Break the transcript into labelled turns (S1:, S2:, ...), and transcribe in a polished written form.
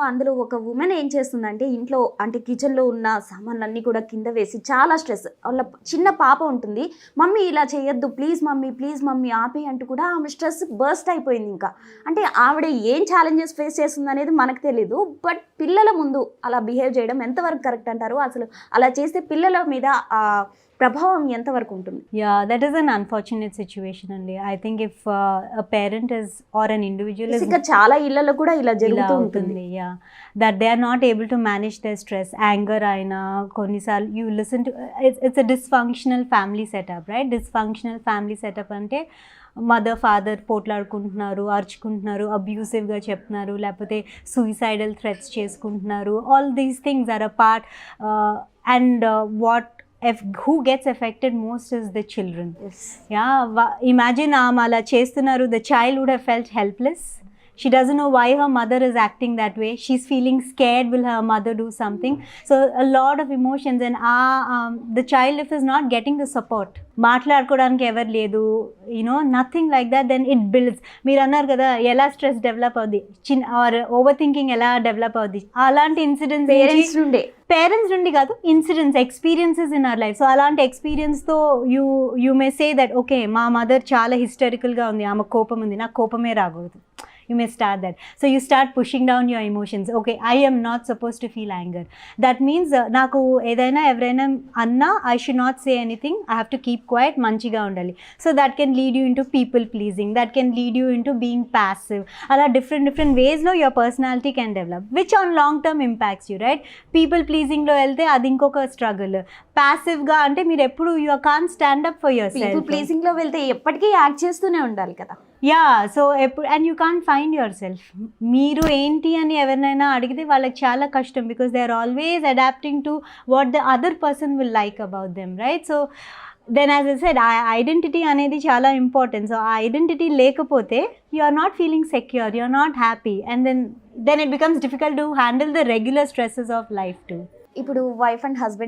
S1: అందులో ఒక ఉమెన్ ఏం చేస్తుందంటే ఇంట్లో అంటే కిచెన్లో ఉన్న సామాన్లన్నీ కూడా కింద వేసి చాలా స్ట్రెస్, వాళ్ళ చిన్న పాప ఉంటుంది, మమ్మీ ఇలా చేయొద్దు ప్లీజ్ మమ్మీ ఆపే అంటూ కూడా ఆమె స్ట్రెస్ బర్స్ట్ అయిపోయింది. ఇంకా అంటే ఆవిడ ఏం ఛాలెంజెస్ ఫేస్ చేస్తుంది అనేది మనకు తెలీదు, బట్ పిల్లల ముందు అలా బిహేవ్ చేయడం ఎంతవరకు కరెక్ట్ అంటారు? అసలు అలా చేస్తే పిల్లల మీద ప్రభావం ఎంతవరకు ఉంటుంది?
S2: Yeah, that is an unfortunate situation only. I think if a parent is or an individual is
S1: ఇంకా చాలా ఇళ్లలో కూడా ఇలా జరుగుతూ ఉంటుంది.
S2: Yeah, that they are not able to manage their stress, anger aina konnisal you listen to it's a dysfunctional family setup, right? Dysfunctional family setup ante mother father పోట్లాడుకుంటున్నారు, అరుచుకుంటున్నారు, అబ్యూసివ్గా చెప్తున్నారు, లేకపోతే సూయిసైడల్ థ్రెట్స్ చేసుకుంటున్నారు. All these things are a part and what who gets affected most is the children.
S1: Yes.
S2: Yeah, imagine ala chestunaru, the child would have felt helpless. She doesn't know why her mother is acting that way. She's feeling scared, will her mother do something? So a lot of emotions, and the child, if is not getting the support, మాట్లాడుకోవడానికి ఎవరు లేదు, nothing like that, then it builds. మీరు అన్నారు కదా ఎలా stress develop అవుద్ది, or over thinking ఎలా develop అవుద్ది, అలాంటి ఇన్సిడెంట్స్ పేరెంట్స్ నుండి కాదు, incidents experiences in our life. So అలాంటి ఎక్స్పీరియన్స్తో you may say that okay మా మదర్ చాలా హిస్టారికల్గా ఉంది, ఆమె కోపం ఉంది, నాకు కోపమే రాకూడదు. You may start that. So you start pushing down your emotions. Okay, I am not supposed to feel anger. That means naku edaina evraina anna I should not say anything. I have to keep quiet, manchiga undali. So that can lead you into people pleasing. That can lead you into being passive. Ala different ways lo your personality can develop, which on long term impacts you, right? People pleasing lo velte adi inkoka struggle. Passive ga ante meer eppudu you can't stand up for yourself.
S1: People pleasing lo velte eppatiki act chestune undali kada.
S2: Yeah, so and you can't find yourself. మీరు ఏంటి అని ఎవరినైనా అడిగితే వాళ్ళకి చాలా కష్టం, because they are always adapting to what the other person will like about them, right? So then as I said identity అనేది చాలా ఇంపార్టెంట్. సో ఆ ఐడెంటిటీ లేకపోతే you are not feeling secure, you are not happy, and then it becomes difficult to handle the regular stresses of life too.
S1: ఇప్పుడు wife and husband